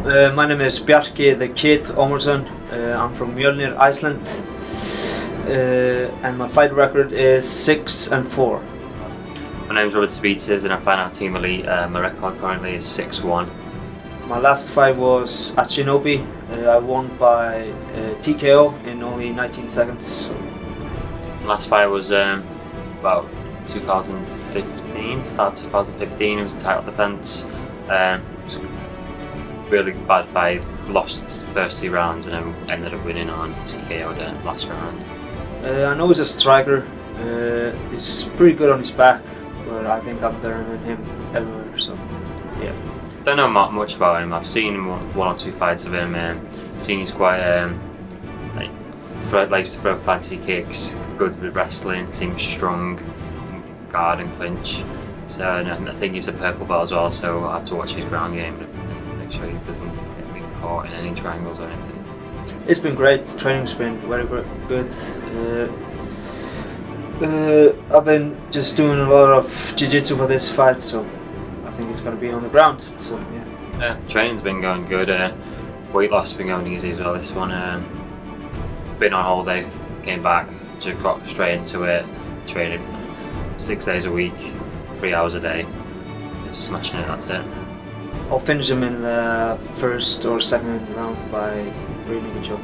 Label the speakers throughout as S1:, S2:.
S1: My name is Bjarki the Kid Omarsson. I'm from Mjolnir, Iceland, and my fight record is 6-4.
S2: My name is Zabitis and I'm fighting out Team Elite. My record currently is 6-1.
S1: My last fight was at Shinobi. I won by TKO in only 19 seconds.
S2: Last fight was about 2015, start 2015. It was a title defense. It was a really bad fight. Lost the first 2 rounds and then ended up winning on TKO the last round.
S1: I know he's a striker. He's pretty good on his back, but I think I'm better than him everywhere. So yeah.
S2: Don't know much about him. I've seen 1 or 2 fights of him and seen he's quite likes to throw fancy kicks, good with wrestling, seems strong, guard and clinch. So I think he's a purple belt as well, so I'll have to watch his ground game to make sure he doesn't get me caught in any triangles or anything. It's
S1: been great, training's been very good. I've been just doing a lot of jiu-jitsu for this fight, so I think it's going to be on the ground. So yeah.
S2: Training's been going good. Weight loss has been going easy as well. This one, been on holiday, came back, just got straight into it. Training 6 days a week, 3 hours a day, just smashing it. That's it.
S1: I'll finish him in the first or second round by really good job.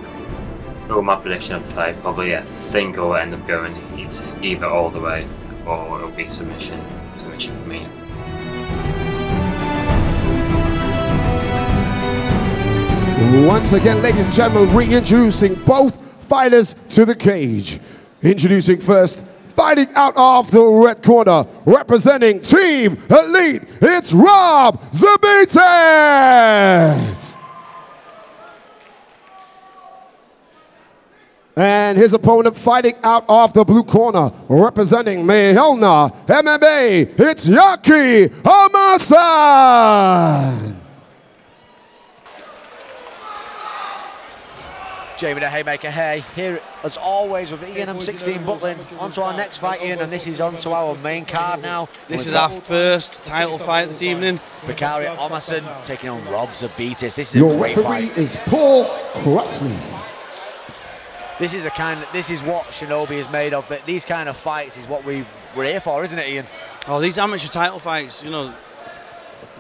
S2: Well, my prediction of the fight, probably I think it'll end up going either all the way or it'll be submission for me.
S3: Once again, ladies and gentlemen, reintroducing both fighters to the cage. Introducing first, fighting out of the red corner, representing Team Elite, it's Rob Zabitis! And his opponent fighting out of the blue corner, representing Mjolnir MMA, it's SW8 Omarsson!
S4: Jamie the Haymaker here as always with Ian M16 Butlin. On to our next fight, Ian, and this is on to our main card now.
S5: This is our first title fight this evening.
S4: SW8 Omarsson taking on Rob Zabitis. This is
S3: your
S4: a great
S3: referee
S4: fight.
S3: is Paul Crossley.
S4: This is what Shinobi is made of. These kind of fights is what we're here for, isn't it, Ian?
S5: Oh, these amateur title fights, you know,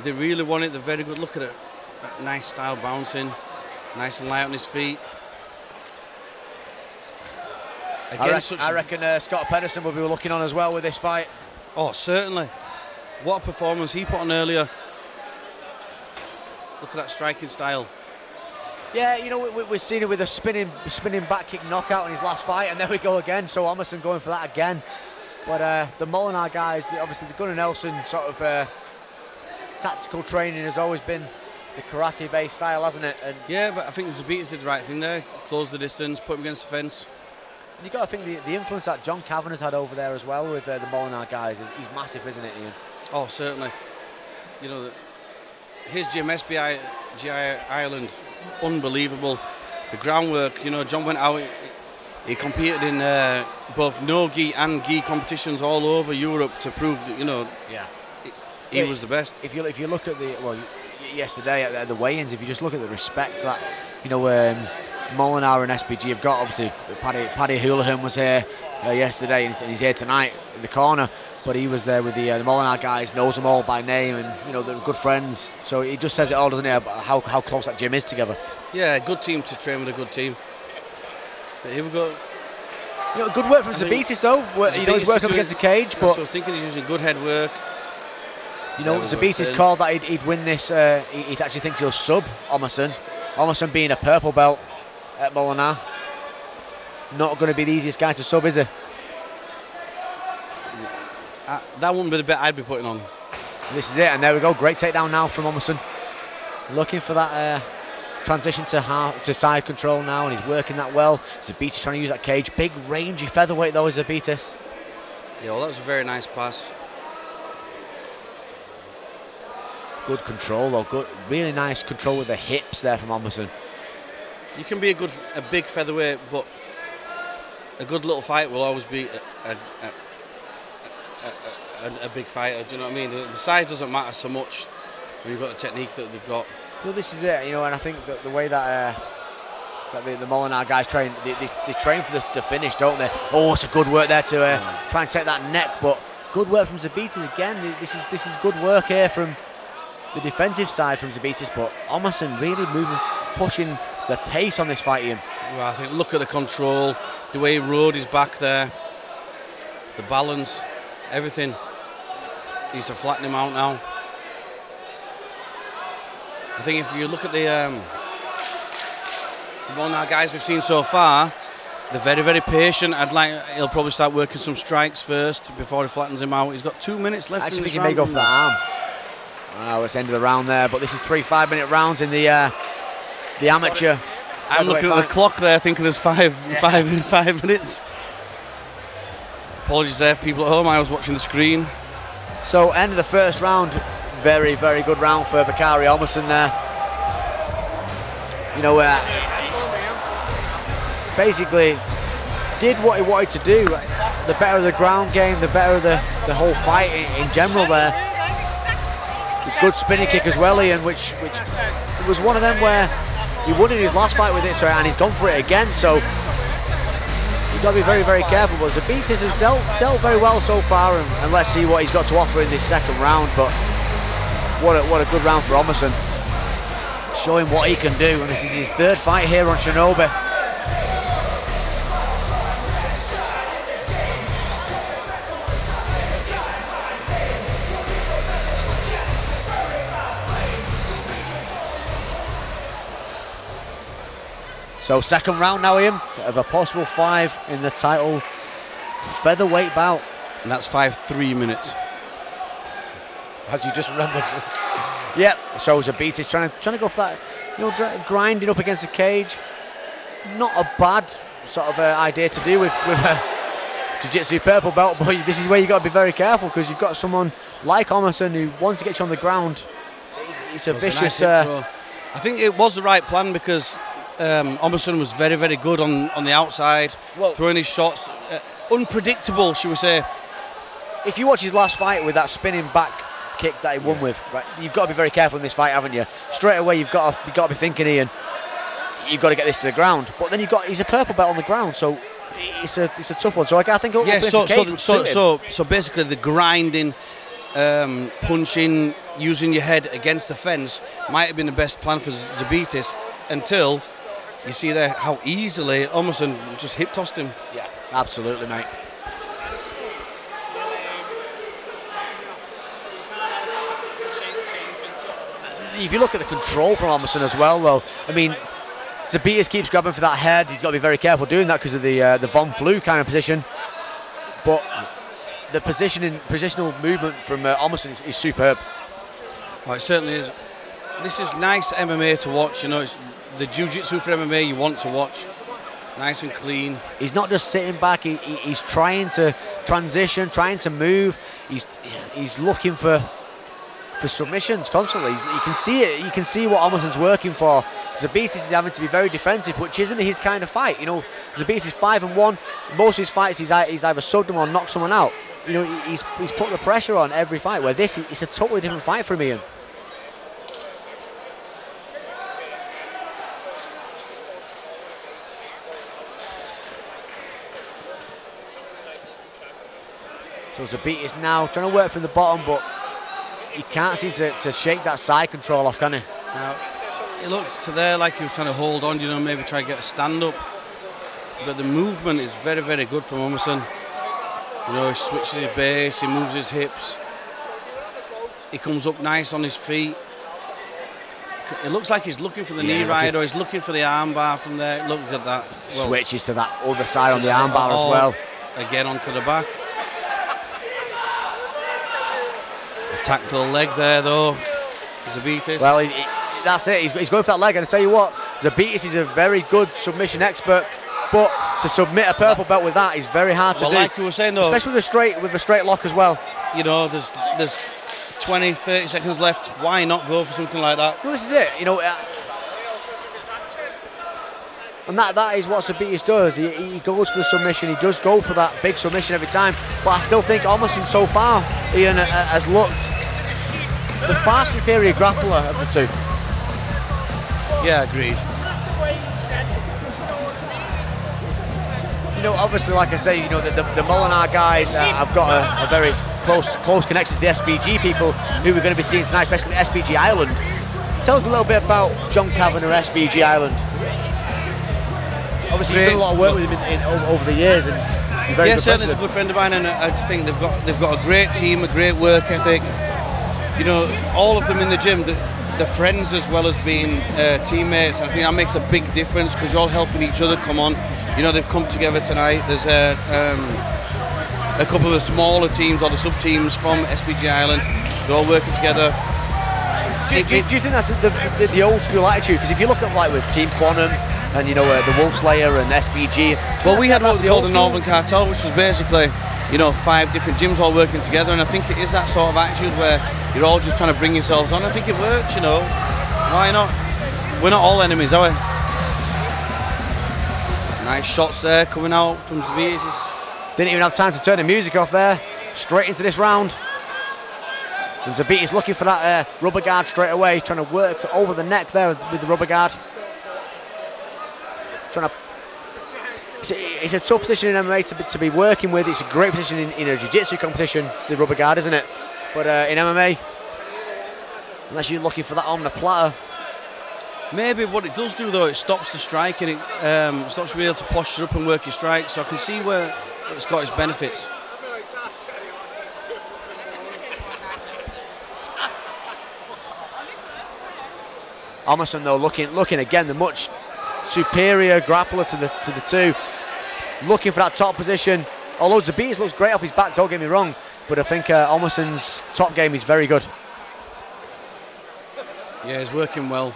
S5: they really want it. They're very good. Look at it. Nice style bouncing, nice and light on his feet.
S4: I reckon Scott Pedersen will be looking on as well with this fight.
S5: Oh, certainly. What a performance he put on earlier. Look at that striking style.
S4: Yeah, you know, we've seen it with a spinning back kick knockout in his last fight, and there we go again. So Omarsson going for that again. But the Molinar guys, obviously the Gunnar Nelson sort of tactical training has always been the karate-based style, hasn't it? And
S5: yeah, but I think Zabitis did the right thing there. Close the distance, put him against the fence.
S4: And you've got to think the influence that John Cavanagh's had over there as well with the Molinar guys, he's massive, isn't it, Ian?
S5: Oh, certainly. You know, his gym, SBI Ireland, unbelievable. The groundwork, you know, John went out, he competed in both no-gi and gi competitions all over Europe to prove that, you know, he was the best. If
S4: you look at yesterday at the weigh-ins, if you just look at the respect that, you know, Molinar and SPG have got, obviously Paddy Houlihan was here yesterday and he's here tonight in the corner, but he was there with the Molinar guys, knows them all by name, and you know they're good friends. So he just says it all, doesn't he, about how close that gym is together.
S5: Yeah, good team to train with a good team. But here we go.
S4: You know, good work from Zabitis though. You know, he's working up against the cage, but
S5: I thinking he's using good head work.
S4: You know, Zabitis called that he'd win this. He actually thinks he'll sub Omarsson. Omarsson being a purple belt at Molinar, not going to be the easiest guy to sub, is he?
S5: That wouldn't be the bet I'd be putting on.
S4: This is it, and there we go. Great takedown now from Omarsson. Looking for that transition to side control now, and he's working that well. Zabitis trying to use that cage. Big, rangy featherweight though is Zabitis.
S5: Yeah, well, that was a very nice pass.
S4: Good control though. Good, really nice control with the hips there from Omarsson.
S5: You can be a big featherweight, but a good little fight will always be a big fighter. Do you know what I mean? The size doesn't matter so much when you've got the technique that they've got.
S4: Well, this is it, you know, and I think that the way that, the Molinar guys train, they train for the finish, don't they? Oh, it's a good work there to try and take that neck, but good work from Zabitis again. This is good work here from the defensive side from Zabitis, but Omarsson really moving, pushing the pace on this fight, Ian.
S5: Well, I think look at the control, the way he rode his back there, the balance, everything. Needs to flatten him out now. I think if you look at the Molinar guys we've seen so far, they're very, very patient. He'll probably start working some strikes first before he flattens him out. He's got 2 minutes left.
S4: I actually
S5: in
S4: think
S5: this
S4: he may
S5: round.
S4: go for that arm. Oh, it's the end of the round there, but this is 3 5-minute rounds in the amateur.
S5: I'm looking at the clock there, thinking there's five minutes. Apologies there, people at home. I was watching the screen.
S4: So, end of the first round. Very, very good round for Bakari Omarsson there. You know, basically did what he wanted to do. The better the ground game, the better the whole fight in general there. Good spinning kick as well, Ian, which it was one of them where he won in his last fight with it, so, and he's gone for it again, so you've got to be very, very careful. But Zabitis has dealt very well so far, and let's see what he's got to offer in this second round. But what a good round for Omarsson, showing what he can do, and this is his third fight here on Shinobi. So second round now, Ian, of a possible 5 in the title featherweight bout.
S5: And that's 3 minutes.
S4: As you just remembered. Yep, so Zabitis trying to go for that, you know, grinding up against the cage. Not a bad sort of idea to do with a jiu-jitsu purple belt, but this is where you've got to be very careful, because you've got someone like Omarsson who, once he gets you on the ground, it's a vicious...
S5: I think it was the right plan, because Omarsson was very, very good on the outside, throwing his shots. Unpredictable, should we say.
S4: If you watch his last fight with that spinning back kick that he won with, right, you've got to be very careful in this fight, haven't you? Straight away you've got to be thinking, Ian, you've got to get this to the ground. But then he's a purple belt on the ground, so it's a tough one. So I think
S5: so basically the grinding, punching, using your head against the fence might have been the best plan for Zabitis, until you see there how easily Omarsson just hip tossed him.
S4: Yeah, absolutely, mate. If you look at the control from Omarsson as well, though, I mean, Zabitis keeps grabbing for that head. He's got to be very careful doing that because of the Von Flue kind of position. But the positional movement from Omarsson is superb.
S5: Well, it certainly is. This is nice MMA to watch. You know, it's the jiu-jitsu for MMA you want to watch. Nice and clean.
S4: He's not just sitting back. He's trying to transition, trying to move. He's looking for submissions constantly. You can see it. You can see what Omarsson's working for. Zabitis is having to be very defensive, which isn't his kind of fight. You know, Zabitis is 5-1. Most of his fights, he's either subbed him or knocked someone out. You know, he's put the pressure on every fight. Where this, it's a totally different fight for Ian. So Zabitis now trying to work from the bottom, but he can't seem to shake that side control off, can he?
S5: Now, it looks to there like he was trying to hold on, you know, maybe try to get a stand up. But the movement is very, very good from Omarsson. You know, he switches his base, he moves his hips. He comes up nice on his feet. It looks like he's looking for the knee ride, or he's looking for the arm bar from there. Look at that. Well,
S4: switches to that other side on the arm bar as well.
S5: Again onto the back. Attack for the leg there though, Zabitis.
S4: Well, that's it, he's going for that leg, and I tell you what, Zabitis is a very good submission expert, but to submit a purple belt with that is very hard to do.
S5: Like you were saying though,
S4: especially with a straight lock as well.
S5: You know, there's 20, 30 seconds left, why not go for something like that?
S4: Well, this is it, you know, and that is what Zabitis does. He goes for the submission, he does go for that big submission every time, but I still think Omarsson so far, Ian, has looked the far superior grappler of the two.
S5: Yeah, agreed.
S4: You know, obviously, like I say, you know, the Molinar guys have got a very close connection to the SBG people who we're going to be seeing tonight, especially SBG Ireland. Tell us a little bit about John Kavanagh, SBG Ireland. Obviously, you've done a lot of work with him over the years, and you're very good
S5: certainly, he's a good friend of mine, and I just think they've got a great team, a great work ethic. You know, all of them in the gym, they're friends as well as being teammates. And I think that makes a big difference because you're all helping each other come on. You know, they've come together tonight. There's a couple of the smaller teams or the sub-teams from SBG Ireland. They're all working together.
S4: Do you think that's the old school attitude? Because if you look at like with Team Quantum and you know the Wolf Slayer and SBG.
S5: Well, we had what we called the Northern Cartel, which was basically, you know, 5 different gyms all working together, and I think it is that sort of attitude where you're all just trying to bring yourselves on. I think it works, you know. Why not? We're not all enemies, are we? Nice shots there coming out from Zabitis.
S4: Didn't even have time to turn the music off there. Straight into this round. And Zabitis looking for that rubber guard straight away, trying to work over the neck there with the rubber guard. Trying to. It's a tough position in MMA to be working with. It's a great position in a jiu-jitsu competition, the rubber guard, isn't it? But in MMA, unless you're looking for that on the platter.
S5: Maybe what it does do though, it stops the strike and it stops you being able to posture up and work your strike. So I can see where it's got its benefits.
S4: Omarsson though looking again the much superior grappler to the two, looking for that top position. Although Zabitis looks great off his back, don't get me wrong, but I think Omarsson's top game is very good.
S5: Yeah, he's working well.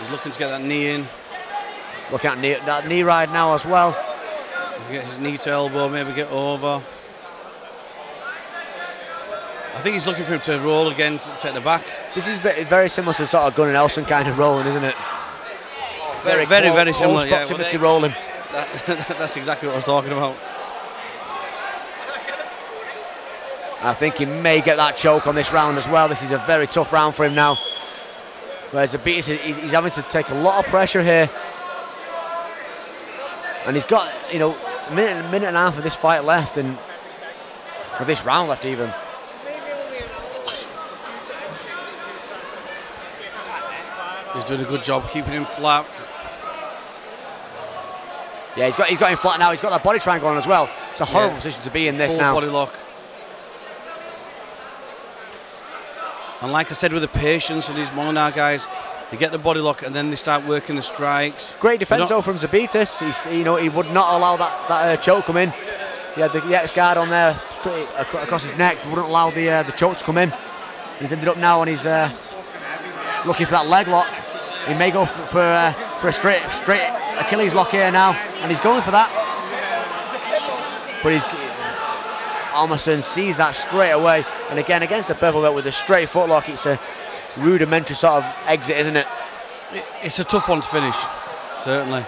S5: He's looking to get that knee in.
S4: Looking at that knee ride now as well.
S5: If he gets his knee to elbow, maybe get over. I think he's looking for him to roll again to take the back.
S4: This is very similar to sort of Gunnar Nelson kind of rolling, isn't it?
S5: Very similar.
S4: Yeah, proximity rolling.
S5: That's exactly what I was talking about.
S4: I think he may get that choke on this round as well. This is a very tough round for him now. Whereas Zabitis, he's having to take a lot of pressure here. And he's got, you know, a minute and a half of this fight left, and of this round left even.
S5: He's doing a good job keeping him flat.
S4: Yeah, he's got him flat now. He's got that body triangle on as well. It's a horrible position to be in this now.
S5: Full body lock. And like I said, with the patience of these Molinar guys, they get the body lock and then they start working the strikes.
S4: Great defense though from Zabitis. He would not allow that choke come in. He had the X guard on there across his neck. Wouldn't allow the choke to come in. And he's ended up now on his looking for that leg lock. He may go for a straight Achilles lock here now, and he's going for that. But Omarsson sees that straight away, and again against the purple belt with a straight footlock, it's a rudimentary sort of exit, isn't it?
S5: It's a tough one to finish, certainly.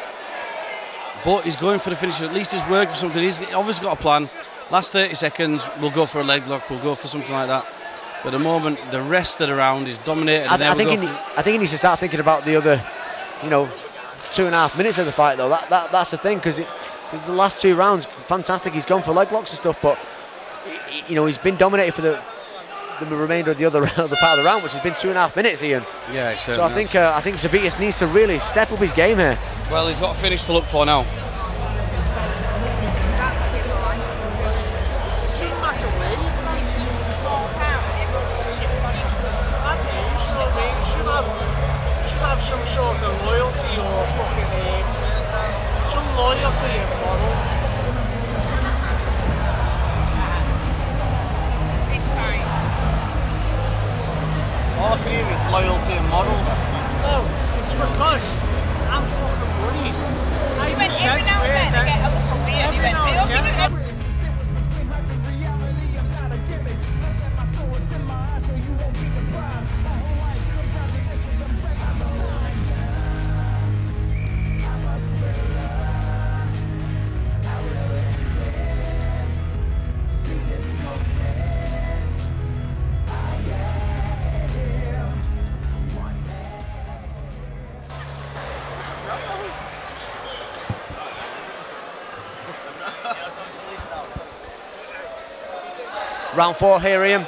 S5: But he's going for the finish. At least he's worked for something. He's obviously got a plan. Last 30 seconds, we'll go for a leg lock. We'll go for something like that. But at the moment, the rest of the round is dominated.
S4: I think he needs to start thinking about the other, 2.5 minutes of the fight, though. That's the thing, because the last 2 rounds, fantastic. He's gone for leg locks and stuff, but he's been dominated for the remainder of the other part of the round, which has been 2.5 minutes, Ian.
S5: Yeah,
S4: so I think Zabitis needs to really step up his game here.
S5: Well, he's got a finish to look for now.
S6: Some sort of loyalty or fucking some loyalty and models.
S5: All I can hear is loyalty and models.
S6: No, it's because I'm fucking worried. I went every now and then to get a little beer and he went,
S4: Round 4 here, Ian.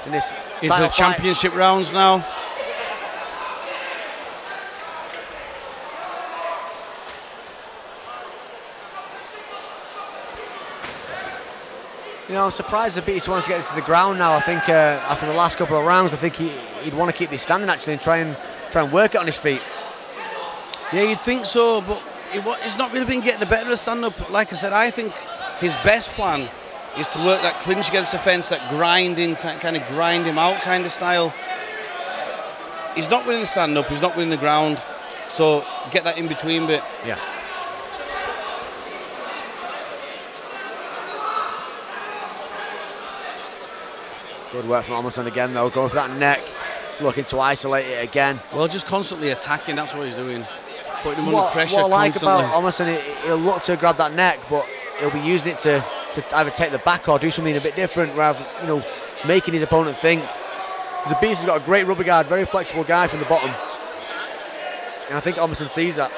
S4: In this
S5: into the championship rounds now.
S1: You know, I'm surprised Zabitis wants to get this to the ground now. I think after the last couple of rounds, I think he'd want to keep this standing actually and try and work it on his feet.
S5: Yeah, you'd think so, but he's not really been getting the better of the stand-up. Like I said, I think his best plan is to work that clinch against the fence, that grinding, kind of grind him out kind of style. He's not winning the stand-up, he's not winning the ground, so get that in-between bit.
S4: Yeah. Good work from Omarsson again though, going for that neck, looking to isolate it again.
S5: Well, just constantly attacking, that's what he's doing. Putting him under pressure
S4: what I like
S5: constantly.
S4: about Omarsson, he'll look to grab that neck, but he'll be using it to either take the back or do something a bit different, rather making his opponent think. Zabitis has got a great rubber guard, very flexible guy from the bottom. And I think Omarsson sees that.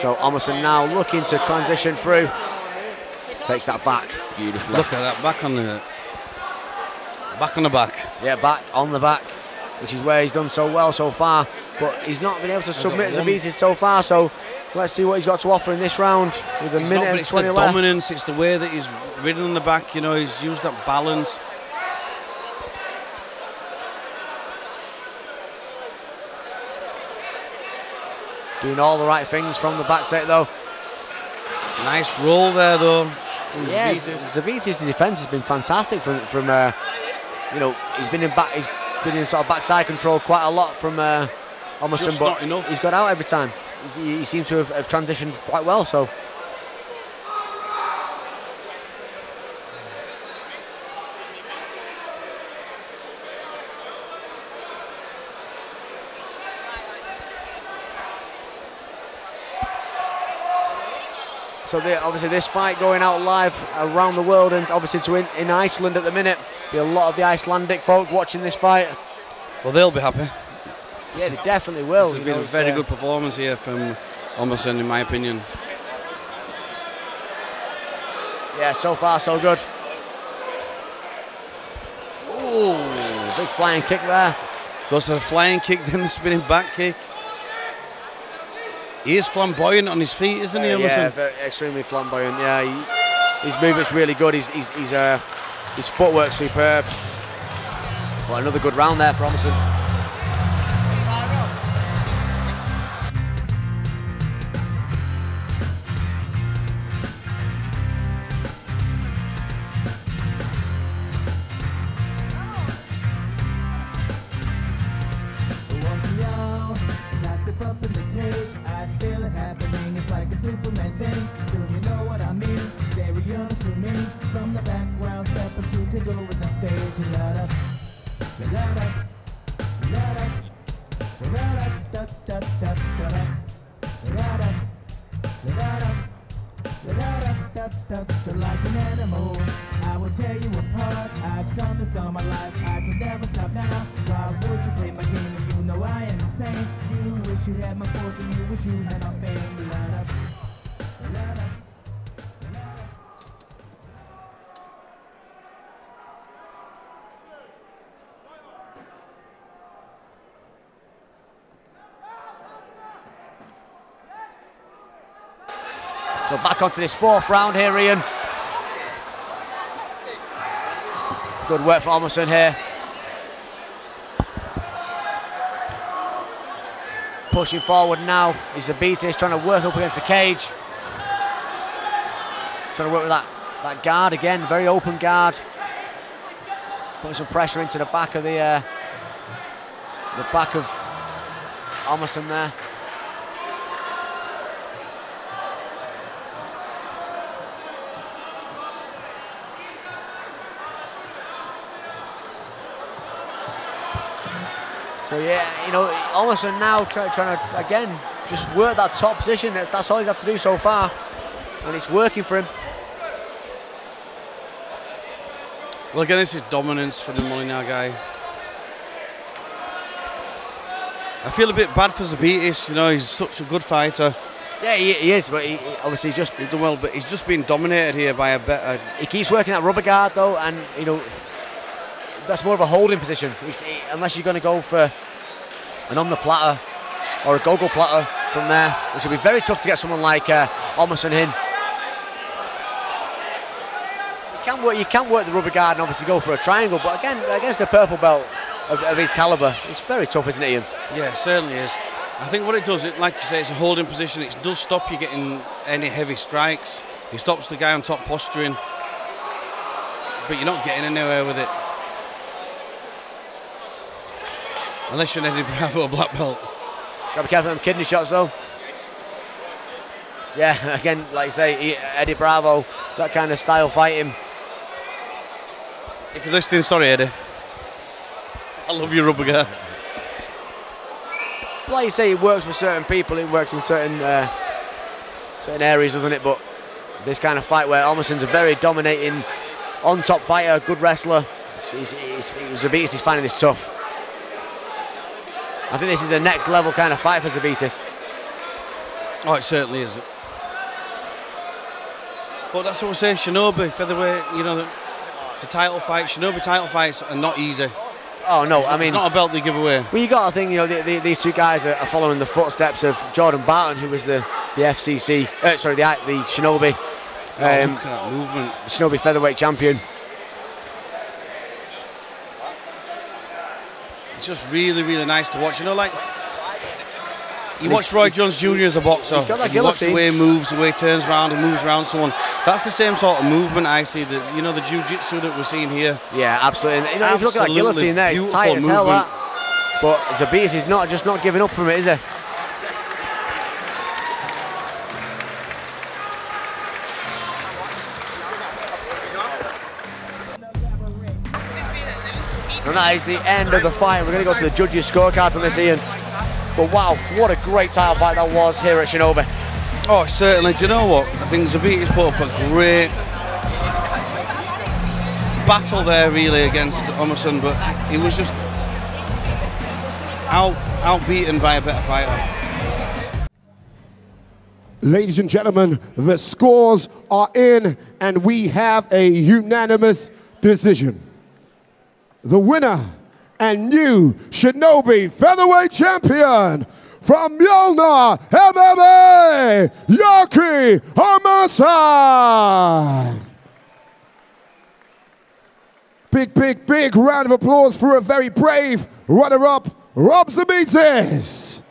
S4: So Omarsson now looking to transition through. Takes that back beautifully.
S5: Look at that, back on the back.
S4: Yeah, back on the back, which is where he's done so well so far. But he's not been able to submit Zabitis so far, so let's see what he's got to offer in this round with a minute and 20 left.
S5: It's the dominance, it's the way that he's ridden on the back, he's used that balance.
S4: Doing all the right things from the back take though.
S5: Nice roll there though.
S4: Yeah, Zabitis' defence has been fantastic from he's been in sort of backside control quite a lot from Omarsson, but he's got out every time. He seems to have transitioned quite well. So. So obviously this fight going out live around the world and obviously in Iceland at the minute. Be a lot of the Icelandic folk watching this fight.
S5: Well, they'll be happy.
S4: Yeah, they definitely will.
S5: It's been a very good performance here from Omarsson, in my opinion.
S4: Yeah, so far so good. Ooh, big flying kick there.
S5: Goes for the flying kick, then the spinning back kick. He is flamboyant on his feet, isn't he, Omarsson?
S4: Yeah, extremely flamboyant. Yeah, his movement's really good. His footwork's superb. Well, another good round there for Omarsson.
S7: Like an animal, I will tear you apart. I've done this all my life, I can never stop now. Why would you play my game when you know I am insane? You wish you had my fortune, you wish you had my fame.
S4: So back onto this fourth round here, Ian. Good work for Omarsson here. Pushing forward now. He's Zabitis trying to work up against the cage. Trying to work with that guard again, very open guard. Putting some pressure into the back of Omarsson there. So yeah, Omarsson now trying to again just work that top position. That's all he's had to do so far, and it's working for him.
S5: Well, again, this is dominance for the Molinar guy. I feel a bit bad for Zabitis, you know, he's such a good fighter.
S4: Yeah, he is, but he obviously he's
S5: done well, but he's just been dominated here by a better...
S4: He keeps working that rubber guard, though, and, you know, that's more of a holding position. Unless you're going to go for an on the platter or a go-go platter from there, which will be very tough to get someone like Omarsson in. You can work the rubber guard and obviously go for a triangle, but again, against the purple belt of his calibre, it's very tough, isn't it, Ian?
S5: Yeah, it certainly is. I think what it does, like you say, it's a holding position. It does stop you getting any heavy strikes. It stops the guy on top posturing, but you're not getting anywhere with it. Unless you're an Eddie Bravo black belt.
S4: Gotta be careful of them kidney shots, though. Yeah, again, like you say, Eddie Bravo, that kind of style fighting.
S5: If you're listening, sorry, Eddie. I love your rubber guard.
S4: Like you say, it works for certain people, it works in certain areas, doesn't it? But this kind of fight where Omarsson's a very dominating, on-top fighter, good wrestler, Zabitis is finding this tough. I think this is the next level kind of fight for Zabitis.
S5: Oh, it certainly is. But that's what we're saying, Shinobi, featherweight, you know, it's a title fight. Shinobi title fights are not easy.
S4: Oh no, I mean,
S5: it's not a belt they give away.
S4: Well, you got to think, you know, these two guys are following the footsteps of Jordan Barton, who was the FCC, sorry, the Shinobi,
S5: Look at that movement.
S4: the Shinobi featherweight champion.
S5: It's just really, really nice to watch. You know, like you watch Roy Jones Jr. as a boxer.
S4: He's got that
S5: you watch the
S4: guillotine.
S5: way he moves, the way he turns around and moves around someone. That's the same sort of movement I see. That you know, the jiu-jitsu that we're seeing here.
S4: Yeah, absolutely. And, you know, if you look at that guillotine there, it's tight as hell. That. But Zabitis is just not giving up from it, is he? And that is the end of the fight. We're going to go to the judges' scorecard on this, Ian. But wow, what a great title fight that was here at Shinobi.
S5: Oh, certainly. Do you know what? I think Zabitis put up a great battle there, really, against Omarsson, but he was just outbeaten by a better fighter.
S3: Ladies and gentlemen, the scores are in, and we have a unanimous decision. The winner and new Shinobi featherweight champion from Mjolnir MMA, Yaki Omarsson. Big round of applause for a very brave runner-up, Rob Zabitis.